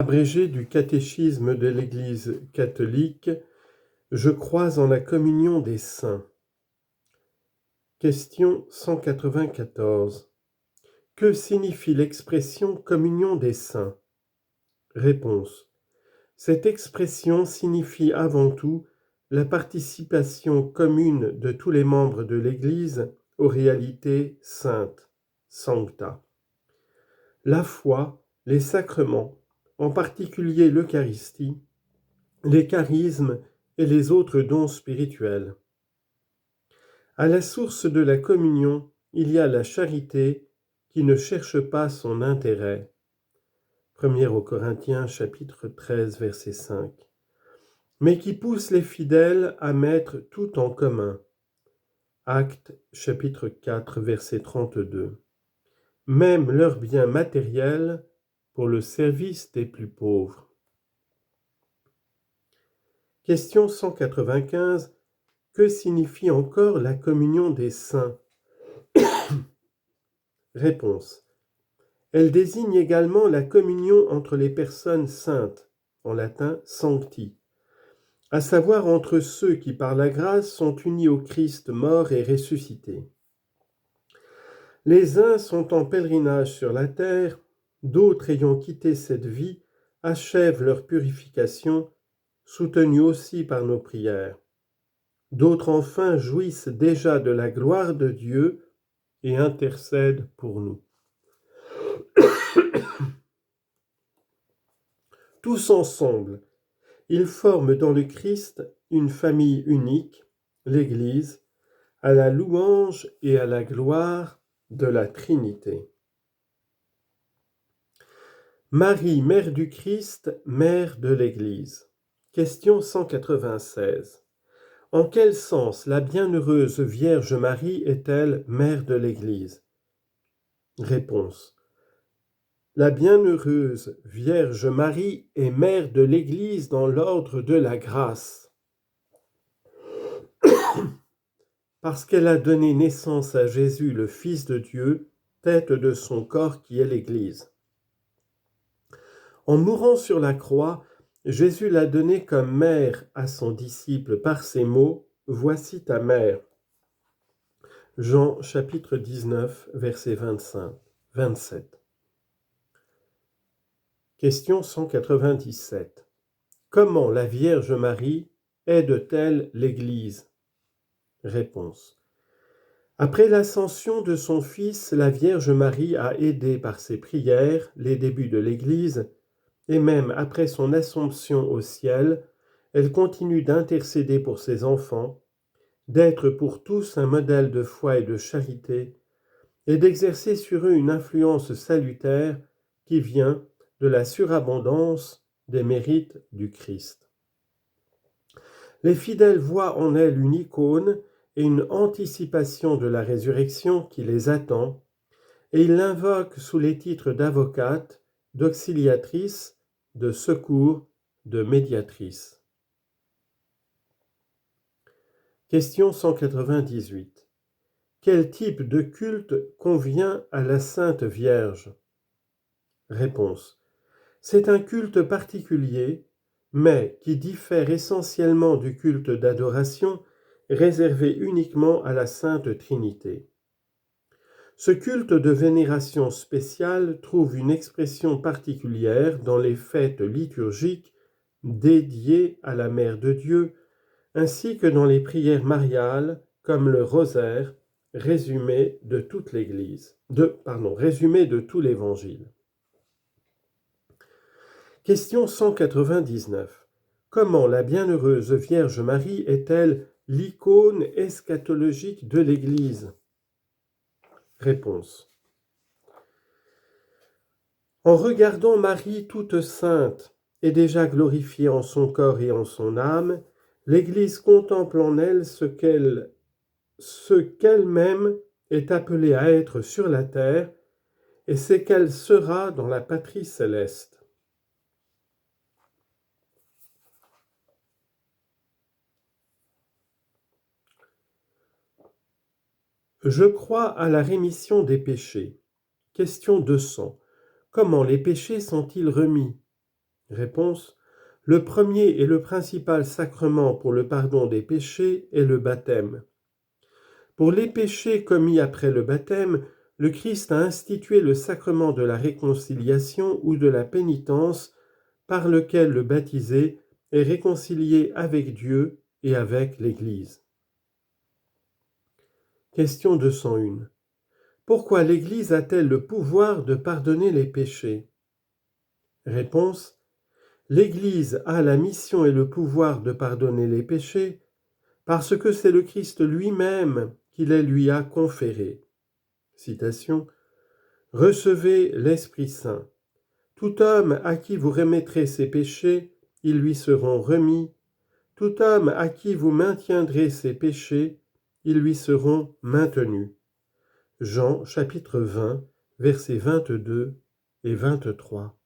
Abrégé du catéchisme de l'Église catholique, je crois en la communion des saints. Question 194. Que signifie l'expression communion des saints? Réponse. Cette expression signifie avant tout la participation commune de tous les membres de l'Église aux réalités saintes, sancta. La foi, les sacrements, en particulier l'Eucharistie, les charismes et les autres dons spirituels. À la source de la communion, il y a la charité qui ne cherche pas son intérêt. 1 aux Corinthiens chapitre 13 verset 5. Mais qui pousse les fidèles à mettre tout en commun. Actes chapitre 4 verset 32. Même leurs biens matériels pour le service des plus pauvres. Question 195. Que signifie encore la communion des saints? Réponse. Elle désigne également la communion entre les personnes saintes, en latin sancti, à savoir entre ceux qui par la grâce sont unis au Christ mort et ressuscité. Les uns sont en pèlerinage sur la terre, d'autres ayant quitté cette vie achèvent leur purification, soutenus aussi par nos prières. D'autres enfin jouissent déjà de la gloire de Dieu et intercèdent pour nous. Tous ensemble, ils forment dans le Christ une famille unique, l'Église, à la louange et à la gloire de la Trinité. Marie, mère du Christ, mère de l'Église. Question 196. En quel sens la bienheureuse Vierge Marie est-elle mère de l'Église? Réponse. La bienheureuse Vierge Marie est mère de l'Église dans l'ordre de la grâce, parce qu'elle a donné naissance à Jésus, le Fils de Dieu, tête de son corps qui est l'Église. En mourant sur la croix, Jésus l'a donnée comme mère à son disciple par ces mots « Voici ta mère ». Jean chapitre 19, verset 27. Question 197. Comment la Vierge Marie aide-t-elle l'Église? Réponse. Après l'ascension de son Fils, la Vierge Marie a aidé par ses prières les débuts de l'Église, et même après son assomption au ciel, elle continue d'intercéder pour ses enfants, d'être pour tous un modèle de foi et de charité, et d'exercer sur eux une influence salutaire qui vient de la surabondance des mérites du Christ. Les fidèles voient en elle une icône et une anticipation de la résurrection qui les attend, et ils l'invoquent sous les titres d'avocate, d'auxiliatrice, de secours, de médiatrice. Question 198. Quel type de culte convient à la Sainte Vierge? Réponse. C'est un culte particulier, mais qui diffère essentiellement du culte d'adoration réservé uniquement à la Sainte Trinité. Ce culte de vénération spéciale trouve une expression particulière dans les fêtes liturgiques dédiées à la Mère de Dieu, ainsi que dans les prières mariales comme le rosaire, résumé de toute l'Église, résumé de tout l'Évangile. Question 199. Comment la bienheureuse Vierge Marie est-elle l'icône eschatologique de l'Église? Réponse. En regardant Marie toute sainte et déjà glorifiée en son corps et en son âme, l'Église contemple en elle ce qu'elle-même est appelée à être sur la terre et ce qu'elle sera dans la patrie céleste. Je crois à la rémission des péchés. Question 200. Comment les péchés sont-ils remis? Réponse. Le premier et le principal sacrement pour le pardon des péchés est le baptême. Pour les péchés commis après le baptême, le Christ a institué le sacrement de la réconciliation ou de la pénitence par lequel le baptisé est réconcilié avec Dieu et avec l'Église. Question 201. Pourquoi l'Église a-t-elle le pouvoir de pardonner les péchés? Réponse. L'Église a la mission et le pouvoir de pardonner les péchés parce que c'est le Christ lui-même qui les lui a conférés. Citation. Recevez l'Esprit Saint. Tout homme à qui vous remettrez ses péchés, ils lui seront remis. Tout homme à qui vous maintiendrez ses péchés, ils lui seront maintenus. Jean chapitre 20, versets 22 et 23.